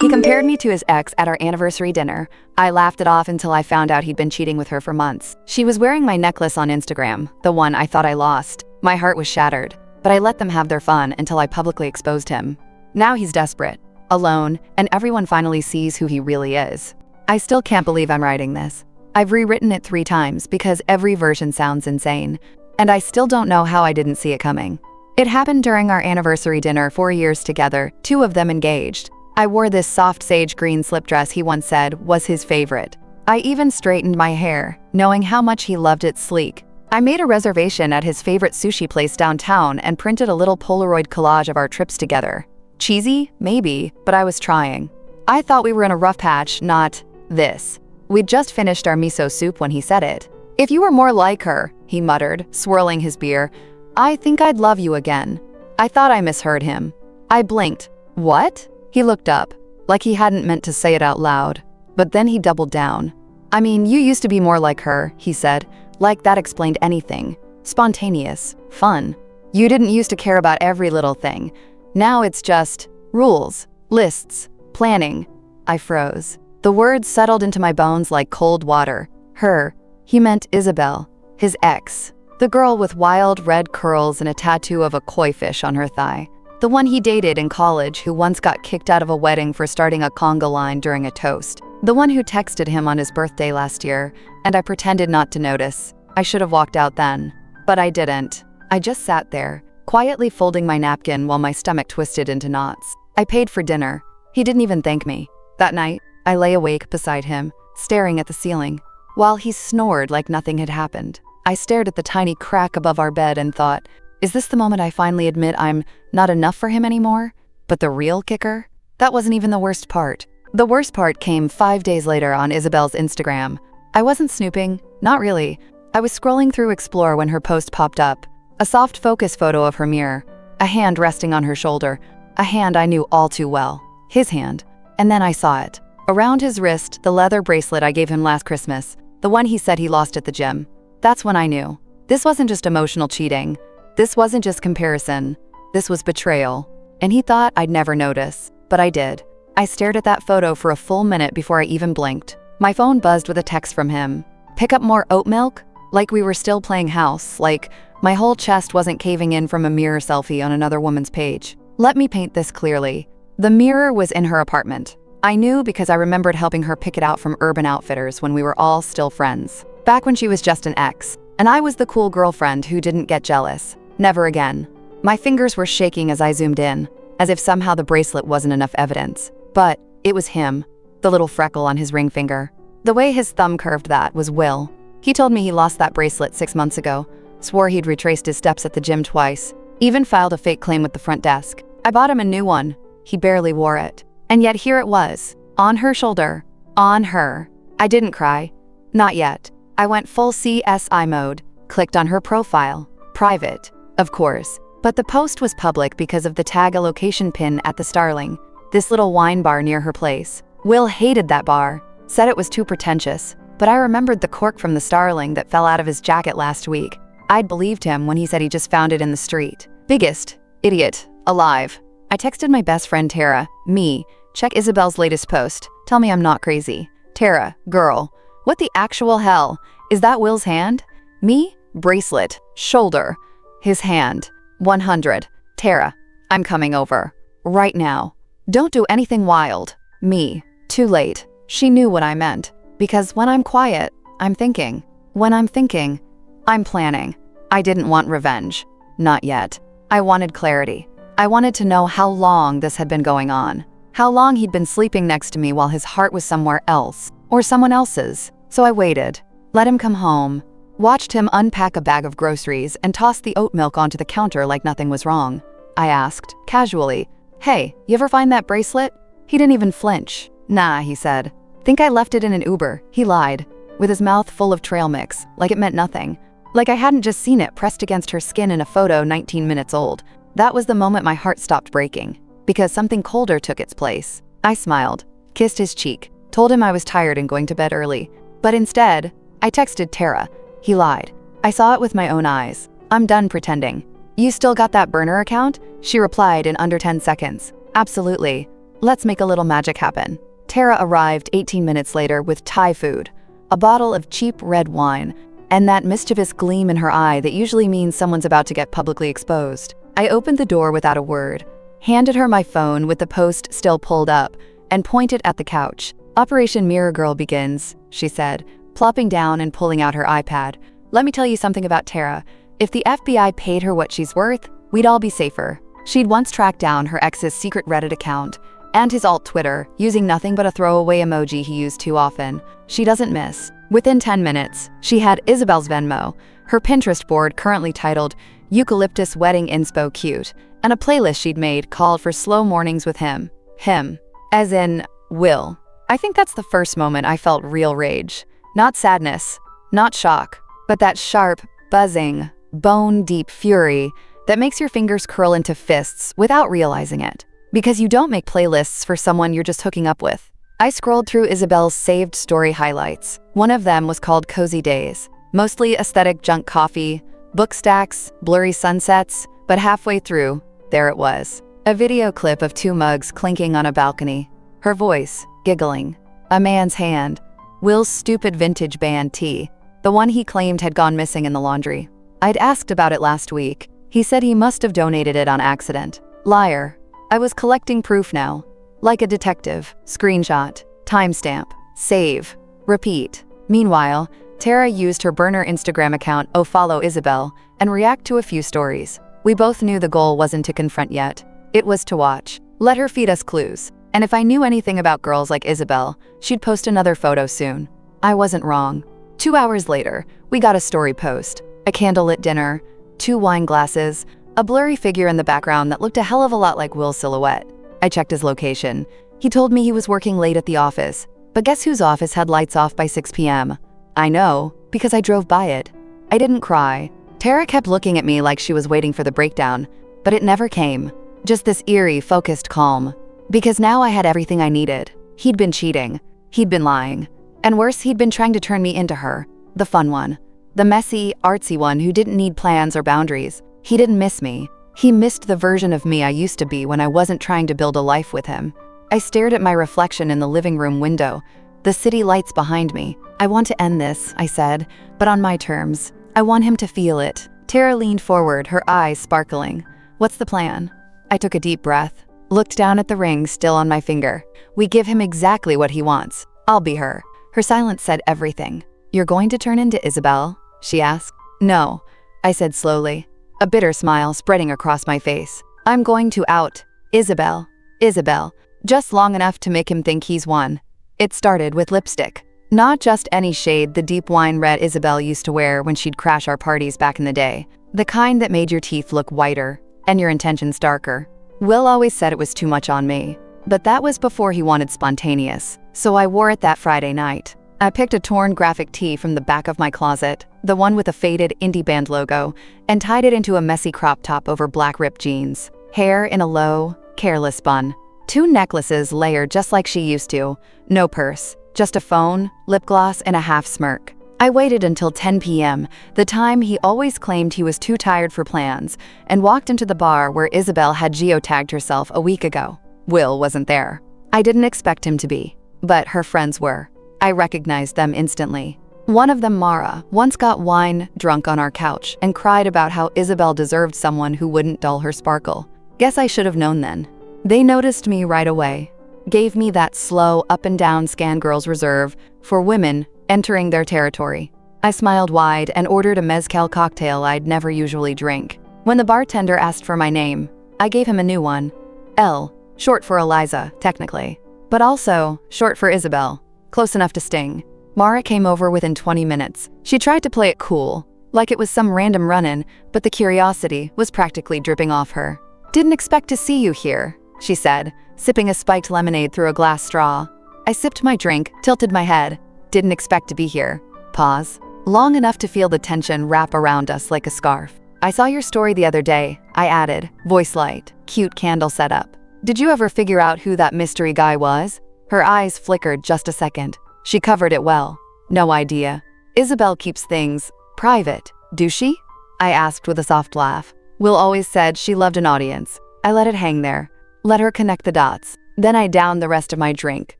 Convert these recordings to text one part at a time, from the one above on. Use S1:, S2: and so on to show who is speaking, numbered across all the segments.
S1: He compared me to his ex at our anniversary dinner. I laughed it off until I found out he'd been cheating with her for months. She was wearing my necklace on Instagram, the one I thought I lost. My heart was shattered, but I let them have their fun until I publicly exposed him. Now he's desperate, alone, and everyone finally sees who he really is. I still can't believe I'm writing this. I've rewritten it 3 times because every version sounds insane, and I still don't know how I didn't see it coming. It happened during our anniversary dinner, 4 years together, 2 of them engaged. I wore this soft sage green slip dress he once said was his favorite. I even straightened my hair, knowing how much he loved it sleek. I made a reservation at his favorite sushi place downtown and printed a little Polaroid collage of our trips together. Cheesy? Maybe, but I was trying. I thought we were in a rough patch, not this. We'd just finished our miso soup when he said it. "If you were more like her," he muttered, swirling his beer, "I think I'd love you again." I thought I misheard him. I blinked. What? He looked up, like he hadn't meant to say it out loud. But then he doubled down. "I mean, you used to be more like her," he said, like that explained anything. Spontaneous, fun. "You didn't used to care about every little thing. Now it's just rules, lists, planning." I froze. The words settled into my bones like cold water. Her. He meant Isabel, his ex. The girl with wild red curls and a tattoo of a koi fish on her thigh. The one he dated in college who once got kicked out of a wedding for starting a conga line during a toast. The one who texted him on his birthday last year, and I pretended not to notice. I should have walked out then. But I didn't. I just sat there, quietly folding my napkin while my stomach twisted into knots. I paid for dinner. He didn't even thank me. That night, I lay awake beside him, staring at the ceiling. While he snored like nothing had happened, I stared at the tiny crack above our bed and thought, is this the moment I finally admit I'm not enough for him anymore? But the real kicker? That wasn't even the worst part. The worst part came 5 days later on Isabel's Instagram. I wasn't snooping, not really. I was scrolling through Explore when her post popped up. A soft focus photo of her mirror, a hand resting on her shoulder, a hand I knew all too well, his hand. And then I saw it. Around his wrist, the leather bracelet I gave him last Christmas, the one he said he lost at the gym. That's when I knew. This wasn't just emotional cheating. This wasn't just comparison. This was betrayal. And he thought I'd never notice, but I did. I stared at that photo for a full minute before I even blinked. My phone buzzed with a text from him. "Pick up more oat milk?" Like we were still playing house, like my whole chest wasn't caving in from a mirror selfie on another woman's page. Let me paint this clearly. The mirror was in her apartment. I knew because I remembered helping her pick it out from Urban Outfitters when we were all still friends. Back when she was just an ex, and I was the cool girlfriend who didn't get jealous. Never again. My fingers were shaking as I zoomed in, as if somehow the bracelet wasn't enough evidence. But it was him, the little freckle on his ring finger. The way his thumb curved that was Will. He told me he lost that bracelet 6 months ago, swore he'd retraced his steps at the gym twice, even filed a fake claim with the front desk. I bought him a new one. He barely wore it. And yet here it was, on her shoulder, on her. I didn't cry. Not yet. I went full CSI mode, clicked on her profile. Private, of course. But the post was public because of the tag a location pin at the Starling, this little wine bar near her place. Will hated that bar, said it was too pretentious, but I remembered the cork from the Starling that fell out of his jacket last week. I'd believed him when he said he just found it in the street. Biggest idiot alive. I texted my best friend Tara, me, check Isabel's latest post, tell me I'm not crazy. Tara, girl, what the actual hell? Is that Will's hand? Me, bracelet, shoulder, his hand. 100. Tara, I'm coming over. Right now. Don't do anything wild. Me. Too late. She knew what I meant. Because when I'm quiet, I'm thinking. When I'm thinking, I'm planning. I didn't want revenge. Not yet. I wanted clarity. I wanted to know how long this had been going on. How long he'd been sleeping next to me while his heart was somewhere else. Or someone else's. So I waited. Let him come home. Watched him unpack a bag of groceries and toss the oat milk onto the counter like nothing was wrong. I asked, casually, "Hey, you ever find that bracelet?" He didn't even flinch. "Nah," he said. "Think I left it in an Uber." He lied, with his mouth full of trail mix, like it meant nothing. Like I hadn't just seen it pressed against her skin in a photo 19 minutes old. That was the moment my heart stopped breaking, because something colder took its place. I smiled, kissed his cheek, told him I was tired and going to bed early. But instead, I texted Tara. He lied. I saw it with my own eyes. I'm done pretending. "You still got that burner account?" She replied in under 10 seconds. "Absolutely." Let's make a little magic happen. Tara arrived 18 minutes later with Thai food, a bottle of cheap red wine, and that mischievous gleam in her eye that usually means someone's about to get publicly exposed. I opened the door without a word, handed her my phone with the post still pulled up, and pointed at the couch. "Operation Mirror Girl begins," she said, plopping down and pulling out her iPad. "Let me tell you something about Tara. If the FBI paid her what she's worth, we'd all be safer." She'd once tracked down her ex's secret Reddit account and his alt Twitter, using nothing but a throwaway emoji he used too often. She doesn't miss. Within 10 minutes, she had Isabel's Venmo, her Pinterest board currently titled Eucalyptus Wedding Inspo Cute, and a playlist she'd made called for slow mornings with him. Him. As in, Will. I think that's the first moment I felt real rage. Not sadness, not shock, but that sharp, buzzing, bone-deep fury that makes your fingers curl into fists without realizing it. Because you don't make playlists for someone you're just hooking up with. I scrolled through Isabel's saved story highlights. One of them was called Cozy Days. Mostly aesthetic junk coffee, book stacks, blurry sunsets, but halfway through, there it was. A video clip of two mugs clinking on a balcony. Her voice, giggling. A man's hand. Will's stupid vintage band tee, the one he claimed had gone missing in the laundry. I'd asked about it last week. He said he must have donated it on accident. Liar. I was collecting proof now. Like a detective. Screenshot. Timestamp. Save. Repeat. Meanwhile, Tara used her burner Instagram account follow Isabel and react to a few stories. We both knew the goal wasn't to confront yet. It was to watch. Let her feed us clues. And if I knew anything about girls like Isabel, she'd post another photo soon. I wasn't wrong. 2 hours later, we got a story post. A candlelit dinner, 2 wine glasses, a blurry figure in the background that looked a hell of a lot like Will's silhouette. I checked his location. He told me he was working late at the office. But guess whose office had lights off by 6 p.m.? I know, because I drove by it. I didn't cry. Tara kept looking at me like she was waiting for the breakdown, but it never came. Just this eerie, focused calm. Because now I had everything I needed. He'd been cheating. He'd been lying. And worse, he'd been trying to turn me into her. The fun one. The messy, artsy one who didn't need plans or boundaries. He didn't miss me. He missed the version of me I used to be when I wasn't trying to build a life with him. I stared at my reflection in the living room window, the city lights behind me. "I want to end this," I said, "but on my terms. I want him to feel it." Tara leaned forward, her eyes sparkling. "What's the plan?" I took a deep breath, looked down at the ring still on my finger. "We give him exactly what he wants. I'll be her." Her silence said everything. "You're going to turn into Isabel?" she asked. "No," I said slowly, a bitter smile spreading across my face. "I'm going to out Isabel. Isabel. Just long enough to make him think he's won." It started with lipstick. Not just any shade, the deep wine red Isabel used to wear when she'd crash our parties back in the day. The kind that made your teeth look whiter and your intentions darker. Will always said it was too much on me, but that was before he wanted spontaneous, so I wore it that Friday night. I picked a torn graphic tee from the back of my closet, the one with a faded indie band logo, and tied it into a messy crop top over black ripped jeans. Hair in a low, careless bun. 2 necklaces layered just like she used to. No purse, just a phone, lip gloss, and a half smirk. I waited until 10 p.m., the time he always claimed he was too tired for plans, and walked into the bar where Isabel had geotagged herself a week ago. Will wasn't there. I didn't expect him to be, but her friends were. I recognized them instantly. One of them, Mara, once got wine drunk on our couch and cried about how Isabel deserved someone who wouldn't dull her sparkle. Guess I should have known then. They noticed me right away. Gave me that slow up and down scan girls reserve for women entering their territory. I smiled wide and ordered a mezcal cocktail I'd never usually drink. When the bartender asked for my name, I gave him a new one. L, short for Eliza, technically, but also short for Isabel. Close enough to sting. Mara came over within 20 minutes. She tried to play it cool, like it was some random run-in, but the curiosity was practically dripping off her. "Didn't expect to see you here," she said, sipping a spiked lemonade through a glass straw. I sipped my drink, tilted my head. "Didn't expect to be here." Pause. Long enough to feel the tension wrap around us like a scarf. "I saw your story the other day," I added, voice light, cute candle setup. "Did you ever figure out who that mystery guy was?" Her eyes flickered just a second. She covered it well. "No idea. Isabel keeps things private, do she?" I asked with a soft laugh. Will always said she loved an audience. I let it hang there. Let her connect the dots. Then I downed the rest of my drink,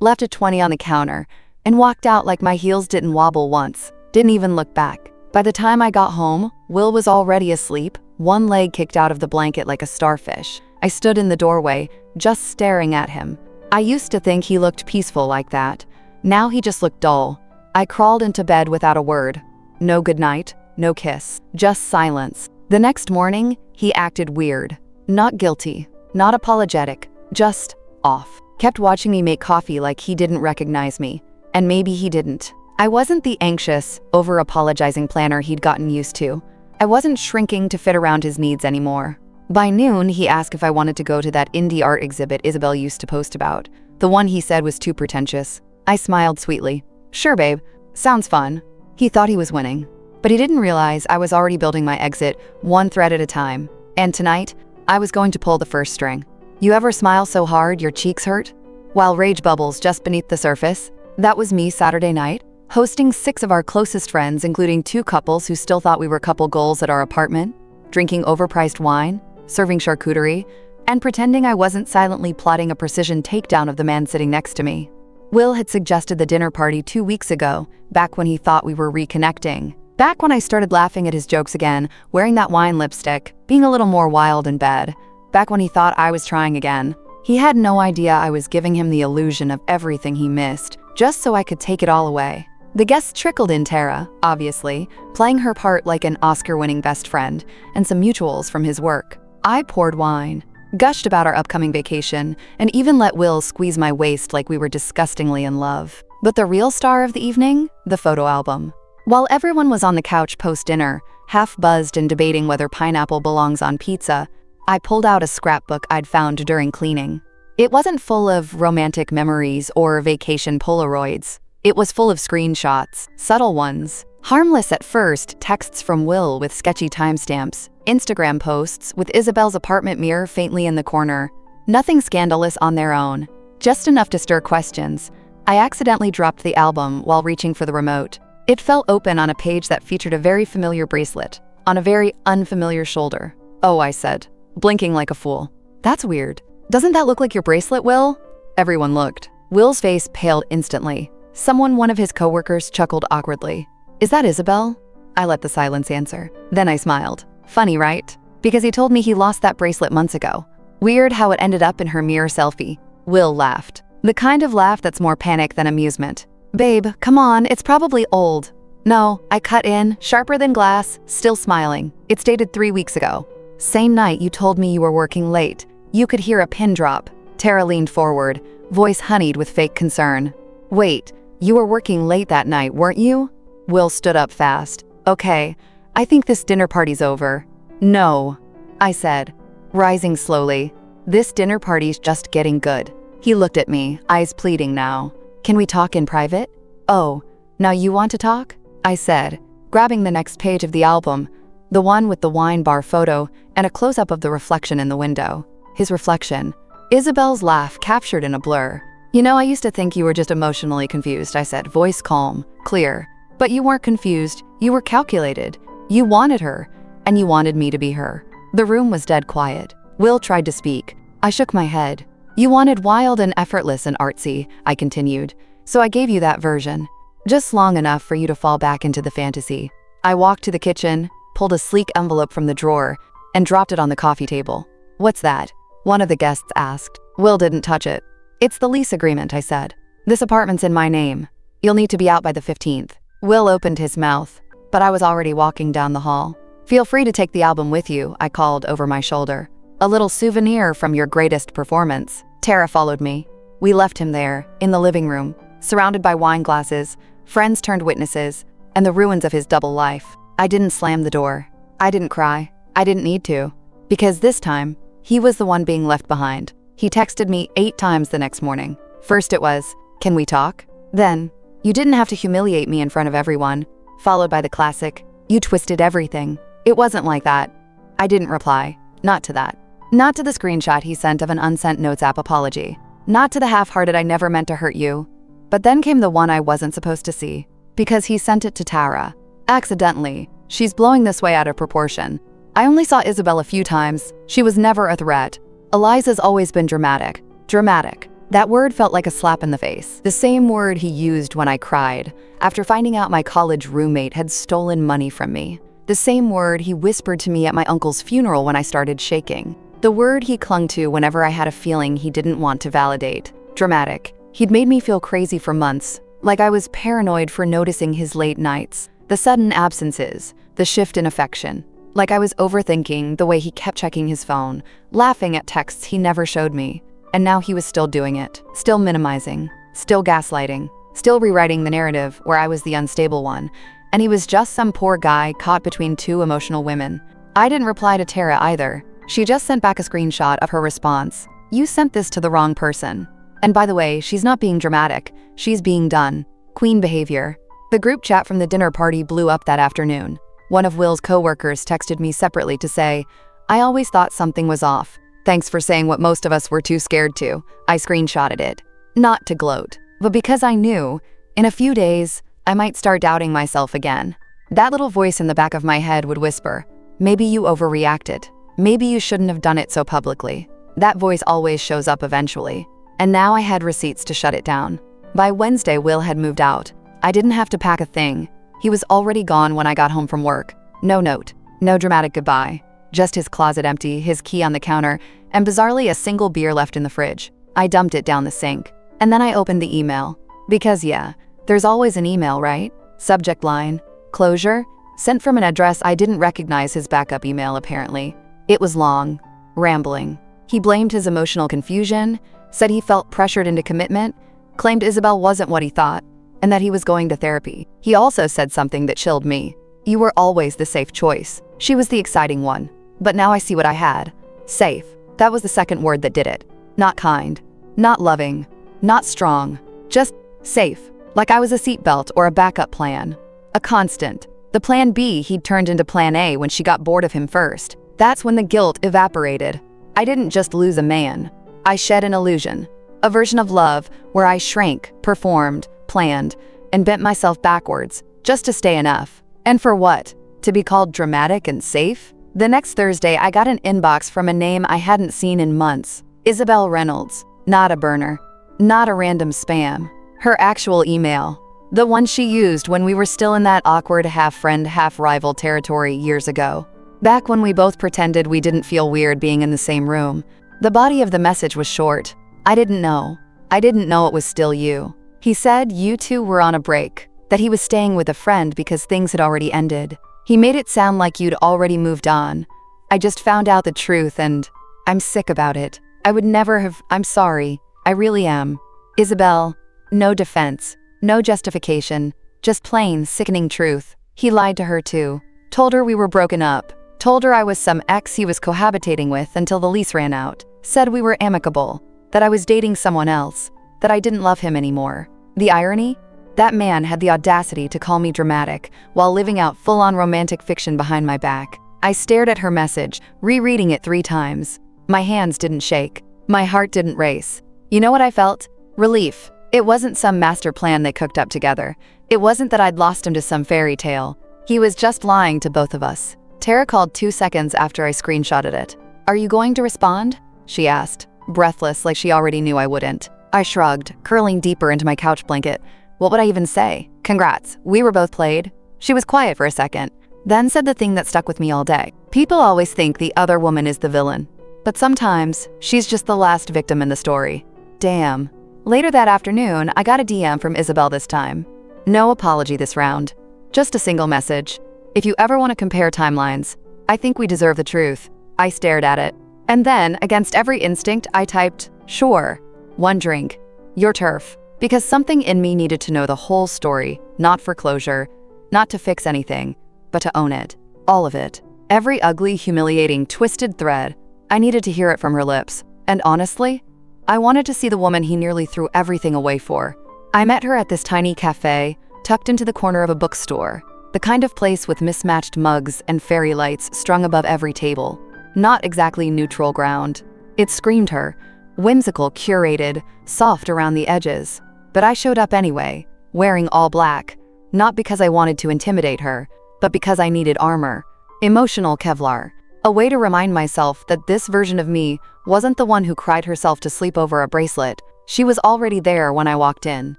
S1: left a 20 on the counter, and walked out like my heels didn't wobble once, didn't even look back. By the time I got home, Will was already asleep, one leg kicked out of the blanket like a starfish. I stood in the doorway, just staring at him. I used to think he looked peaceful like that. Now he just looked dull. I crawled into bed without a word. No goodnight, no kiss, just silence. The next morning, he acted weird. Not guilty, not apologetic, just off. Kept watching me make coffee like he didn't recognize me. And maybe he didn't. I wasn't the anxious, over-apologizing planner he'd gotten used to. I wasn't shrinking to fit around his needs anymore. By noon, he asked if I wanted to go to that indie art exhibit Isabel used to post about, the one he said was too pretentious. I smiled sweetly. Sure, babe. Sounds fun. He thought he was winning. But he didn't realize I was already building my exit, one thread at a time. And tonight, I was going to pull the first string. You ever smile so hard your cheeks hurt? While rage bubbles just beneath the surface? That was me Saturday night, hosting 6 of our closest friends, including 2 couples who still thought we were couple goals at our apartment, drinking overpriced wine, serving charcuterie, and pretending I wasn't silently plotting a precision takedown of the man sitting next to me. Will had suggested the dinner party 2 weeks ago, back when he thought we were reconnecting. Back when I started laughing at his jokes again, wearing that wine lipstick, being a little more wild in bed. Back when he thought I was trying again. He had no idea I was giving him the illusion of everything he missed, just so I could take it all away. The guests trickled in Tara, obviously, playing her part like an Oscar-winning best friend, and some mutuals from his work. I poured wine, gushed about our upcoming vacation, and even let Will squeeze my waist like we were disgustingly in love. But the real star of the evening? The photo album. While everyone was on the couch post-dinner, half buzzed and debating whether pineapple belongs on pizza, I pulled out a scrapbook I'd found during cleaning. It wasn't full of romantic memories or vacation Polaroids. It was full of screenshots, subtle ones. Harmless at first, texts from Will with sketchy timestamps, Instagram posts with Isabel's apartment mirror faintly in the corner. Nothing scandalous on their own, just enough to stir questions. I accidentally dropped the album while reaching for the remote. It fell open on a page that featured a very familiar bracelet, on a very unfamiliar shoulder. Oh, I said, blinking like a fool. That's weird. Doesn't that look like your bracelet, Will? Everyone looked. Will's face paled instantly. One of his coworkers chuckled awkwardly. Is that Isabel? I let the silence answer. Then I smiled. Funny, right? Because he told me he lost that bracelet months ago. Weird how it ended up in her mirror selfie. Will laughed. The kind of laugh that's more panic than amusement. Babe, come on, it's probably old. No, I cut in, sharper than glass, still smiling. It's dated 3 weeks ago. Same night you told me you were working late. You could hear a pin drop. Tara leaned forward, voice honeyed with fake concern. Wait, you were working late that night, weren't you? Will stood up fast. Okay, I think this dinner party's over. No, I said, rising slowly. This dinner party's just getting good. He looked at me, eyes pleading now. Can we talk in private? Oh, now you want to talk? I said, grabbing the next page of the album, the one with the wine bar photo and a close-up of the reflection in the window. His reflection. Isabel's laugh captured in a blur. You know, I used to think you were just emotionally confused, I said, voice calm, clear. But you weren't confused, you were calculated. You wanted her, and you wanted me to be her. The room was dead quiet. Will tried to speak. I shook my head. You wanted wild and effortless and artsy, I continued. So I gave you that version. Just long enough for you to fall back into the fantasy. I walked to the kitchen, pulled a sleek envelope from the drawer, and dropped it on the coffee table. What's that? One of the guests asked. Will didn't touch it. It's the lease agreement, I said. This apartment's in my name. You'll need to be out by the 15th. Will opened his mouth, but I was already walking down the hall. Feel free to take the album with you, I called over my shoulder. A little souvenir from your greatest performance. Tara followed me. We left him there, in the living room, surrounded by wine glasses, friends turned witnesses, and the ruins of his double life. I didn't slam the door. I didn't cry. I didn't need to. Because this time, he was the one being left behind. He texted me 8 times the next morning. First it was, can we talk? Then, you didn't have to humiliate me in front of everyone. Followed by the classic, you twisted everything. It wasn't like that. I didn't reply. Not to that. Not to the screenshot he sent of an unsent notes app apology. Not to the half-hearted I never meant to hurt you. But then came the one I wasn't supposed to see. Because he sent it to Tara. Accidentally. She's blowing this way out of proportion. I only saw Isabel a few times. She was never a threat. Eliza's always been dramatic. Dramatic. That word felt like a slap in the face. The same word he used when I cried, after finding out my college roommate had stolen money from me. The same word he whispered to me at my uncle's funeral when I started shaking. The word he clung to whenever I had a feeling he didn't want to validate. Dramatic. He'd made me feel crazy for months, like I was paranoid for noticing his late nights, the sudden absences, the shift in affection. Like I was overthinking the way he kept checking his phone, laughing at texts he never showed me. And now he was still doing it, still minimizing, still gaslighting, still rewriting the narrative where I was the unstable one, and he was just some poor guy caught between two emotional women. I didn't reply to Tara either. She just sent back a screenshot of her response. "You sent this to the wrong person." And by the way, she's not being dramatic, she's being done. Queen behavior. The group chat from the dinner party blew up that afternoon. One of Will's coworkers texted me separately to say, "I always thought something was off. Thanks for saying what most of us were too scared to." I screenshotted it. Not to gloat, but because I knew, in a few days, I might start doubting myself again. That little voice in the back of my head would whisper, "Maybe you overreacted. Maybe you shouldn't have done it so publicly." That voice always shows up eventually. And now I had receipts to shut it down. By Wednesday, Will had moved out. I didn't have to pack a thing. He was already gone when I got home from work. No note, no dramatic goodbye. Just his closet empty, his key on the counter, and bizarrely a single beer left in the fridge. I dumped it down the sink. And then I opened the email. Because yeah, there's always an email, right? Subject line, closure, sent from an address I didn't recognize. His backup email apparently. It was long, rambling. He blamed his emotional confusion, said he felt pressured into commitment, claimed Isabel wasn't what he thought, and that he was going to therapy. He also said something that chilled me. "You were always the safe choice. She was the exciting one. But now I see what I had. Safe. That was the second word that did it. Not kind. Not loving. Not strong. Just safe. Like I was a seatbelt or a backup plan. A constant. The plan B he'd turned into plan A when she got bored of him first. That's when the guilt evaporated. I didn't just lose a man. I shed an illusion. A version of love where I shrank, performed, planned, and bent myself backwards just to stay enough. And for what? To be called dramatic and safe? The next Thursday, I got an inbox from a name I hadn't seen in months. Isabel Reynolds. Not a burner. Not a random spam. Her actual email. The one she used when we were still in that awkward half-friend, half-rival territory years ago. Back when we both pretended we didn't feel weird being in the same room. The body of the message was short. I didn't know. I didn't know it was still you. He said you two were on a break, that he was staying with a friend because things had already ended. He made it sound like you'd already moved on. I just found out the truth and I'm sick about it. I would never have. I'm sorry. I really am. Isabel, no defense, no justification, just plain, sickening truth. He lied to her too. Told her we were broken up. Told her I was some ex he was cohabitating with until the lease ran out. Said we were amicable, that I was dating someone else, that I didn't love him anymore. The irony? That man had the audacity to call me dramatic while living out full-on romantic fiction behind my back. I stared at her message, rereading it 3 times. My hands didn't shake. My heart didn't race. You know what I felt? Relief. It wasn't some master plan they cooked up together. It wasn't that I'd lost him to some fairy tale. He was just lying to both of us. Tara called 2 seconds after I screenshotted it. "Are you going to respond?" she asked, breathless like she already knew I wouldn't. I shrugged, curling deeper into my couch blanket. What would I even say? Congrats, we were both played. She was quiet for a second, then said the thing that stuck with me all day. People always think the other woman is the villain, but sometimes she's just the last victim in the story. Damn. Later that afternoon, I got a DM from Isabel this time. No apology this round. Just a single message. "If you ever want to compare timelines, I think we deserve the truth." I stared at it. And then, against every instinct, I typed, "Sure. 1 drink. Your turf." Because something in me needed to know the whole story, not for closure, not to fix anything, but to own it. All of it. Every ugly, humiliating, twisted thread. I needed to hear it from her lips. And honestly, I wanted to see the woman he nearly threw everything away for. I met her at this tiny cafe, tucked into the corner of a bookstore. The kind of place with mismatched mugs and fairy lights strung above every table. Not exactly neutral ground. It screamed her. Whimsical, curated, soft around the edges. But I showed up anyway, wearing all black. Not because I wanted to intimidate her, but because I needed armor. Emotional Kevlar. A way to remind myself that this version of me wasn't the one who cried herself to sleep over a bracelet, She was already there when I walked in.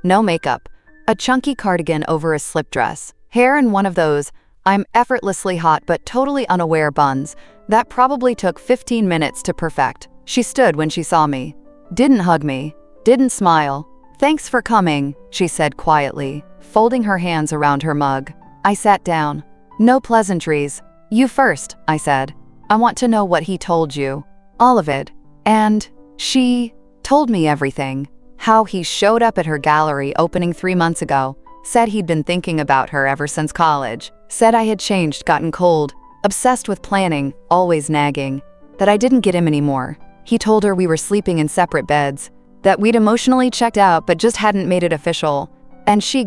S1: No makeup, a chunky cardigan over a slip dress, hair in one of those I'm effortlessly hot but totally unaware buns that probably took 15 minutes to perfect. She stood when she saw me. Didn't hug me. Didn't smile. "Thanks for coming," she said quietly, folding her hands around her mug. I sat down. "No pleasantries. You first," I said. "I want to know what he told you. All of it." And she told me everything. How he showed up at her gallery opening 3 months ago, said he'd been thinking about her ever since college, said I had changed, gotten cold, obsessed with planning, always nagging, that I didn't get him anymore. He told her we were sleeping in separate beds, that we'd emotionally checked out but just hadn't made it official. And she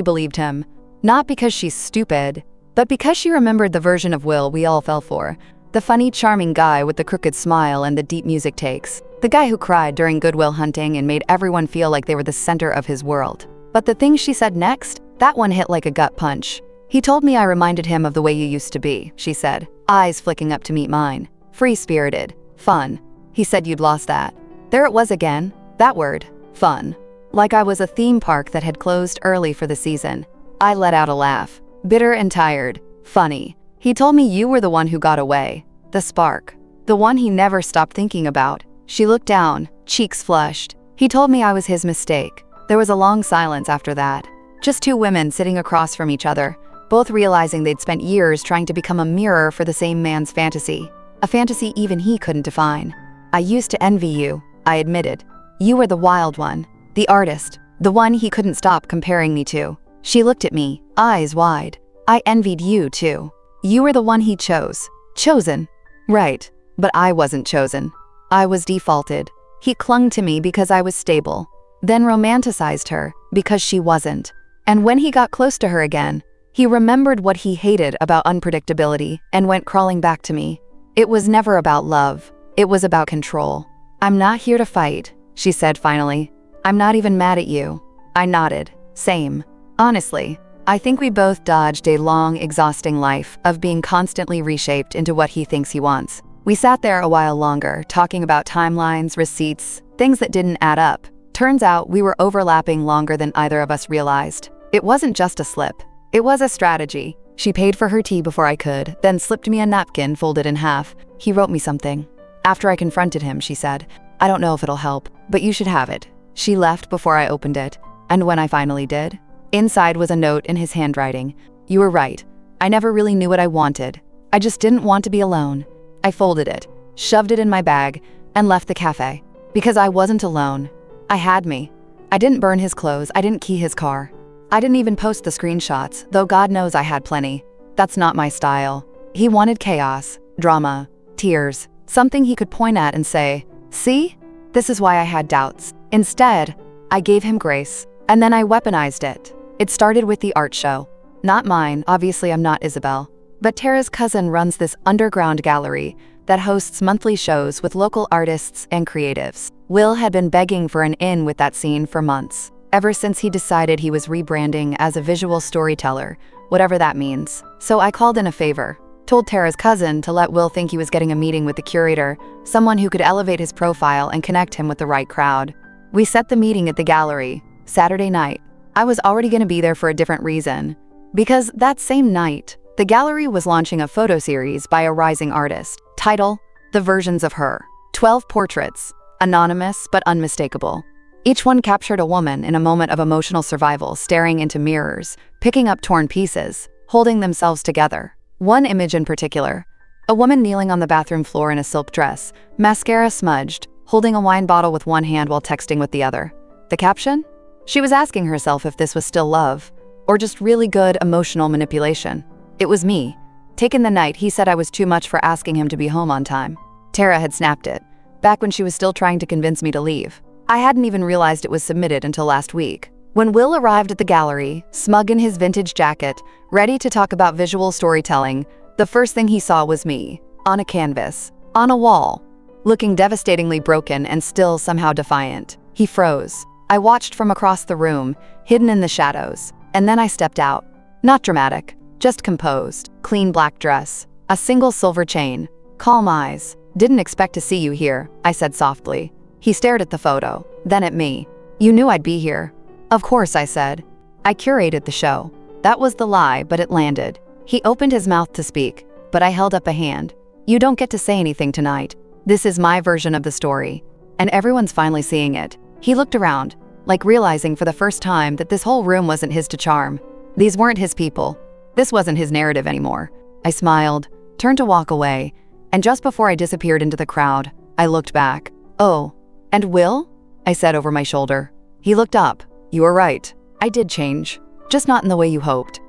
S1: believed him. Not because she's stupid, but because she remembered the version of Will we all fell for. The funny, charming guy with the crooked smile and the deep music takes. The guy who cried during Good Will Hunting and made everyone feel like they were the center of his world. But the thing she said next, that one hit like a gut punch. "He told me I reminded him of the way you used to be," she said, eyes flicking up to meet mine. "Free-spirited. Fun. He said you'd lost that." There it was again. That word. Fun. Like I was a theme park that had closed early for the season. I let out a laugh. Bitter and tired. Funny. "He told me you were the one who got away. The spark. The one he never stopped thinking about." She looked down, cheeks flushed. "He told me I was his mistake." There was a long silence after that. Just two women sitting across from each other, both realizing they'd spent years trying to become a mirror for the same man's fantasy. A fantasy even he couldn't define. "I used to envy you," I admitted. "You were the wild one. The artist. The one he couldn't stop comparing me to." She looked at me, eyes wide. "I envied you too. You were the one he chose. Chosen. Right. But I wasn't chosen. I was defaulted. He clung to me because I was stable, then romanticized her because she wasn't. And when he got close to her again, he remembered what he hated about unpredictability and went crawling back to me. It was never about love. It was about control. "I'm not here to fight," she said finally. "I'm not even mad at you." I nodded. Same. Honestly, I think we both dodged a long, exhausting life of being constantly reshaped into what he thinks he wants. We sat there a while longer, talking about timelines, receipts, things that didn't add up. Turns out we were overlapping longer than either of us realized. It wasn't just a slip. It was a strategy. She paid for her tea before I could, then slipped me a napkin folded in half. "He wrote me something." After I confronted him, she said, "I don't know if it'll help, but you should have it." She left before I opened it, and when I finally did, inside was a note in his handwriting. "You were right. I never really knew what I wanted. I just didn't want to be alone." I folded it, shoved it in my bag, and left the cafe. Because I wasn't alone. I had me. I didn't burn his clothes, I didn't key his car. I didn't even post the screenshots, though God knows I had plenty. That's not my style. He wanted chaos, drama, tears, something he could point at and say, "See? This is why I had doubts." Instead, I gave him grace, and then I weaponized it. It started with the art show. Not mine, obviously I'm not Isabel. But Tara's cousin runs this underground gallery that hosts monthly shows with local artists and creatives. Will had been begging for an in with that scene for months, ever since he decided he was rebranding as a visual storyteller, whatever that means. So I called in a favor, told Tara's cousin to let Will think he was getting a meeting with the curator, someone who could elevate his profile and connect him with the right crowd. We set the meeting at the gallery, Saturday night. I was already going to be there for a different reason, because that same night, the gallery was launching a photo series by a rising artist. Title, The Versions of Her. 12 portraits, anonymous but unmistakable. Each one captured a woman in a moment of emotional survival, staring into mirrors, picking up torn pieces, holding themselves together. One image in particular, a woman kneeling on the bathroom floor in a silk dress, mascara smudged, holding a wine bottle with one hand while texting with the other. The caption? She was asking herself if this was still love, or just really good emotional manipulation. It was me. Taken the night he said I was too much for asking him to be home on time. Tara had snapped it, back when she was still trying to convince me to leave. I hadn't even realized it was submitted until last week. When Will arrived at the gallery, smug in his vintage jacket, ready to talk about visual storytelling, the first thing he saw was me, on a canvas, on a wall, looking devastatingly broken and still somehow defiant. He froze. I watched from across the room, hidden in the shadows, and then I stepped out. Not dramatic, just composed. Clean black dress, a single silver chain, calm eyes. "Didn't expect to see you here," I said softly. He stared at the photo, then at me. "You knew I'd be here." "Of course," I said. "I curated the show." That was the lie, but it landed. He opened his mouth to speak, but I held up a hand. "You don't get to say anything tonight. This is my version of the story. And everyone's finally seeing it." He looked around, like realizing for the first time that this whole room wasn't his to charm. These weren't his people. This wasn't his narrative anymore. I smiled, turned to walk away, and just before I disappeared into the crowd, I looked back. "Oh, and Will?" I said over my shoulder. He looked up. "You were right. I did change. Just not in the way you hoped."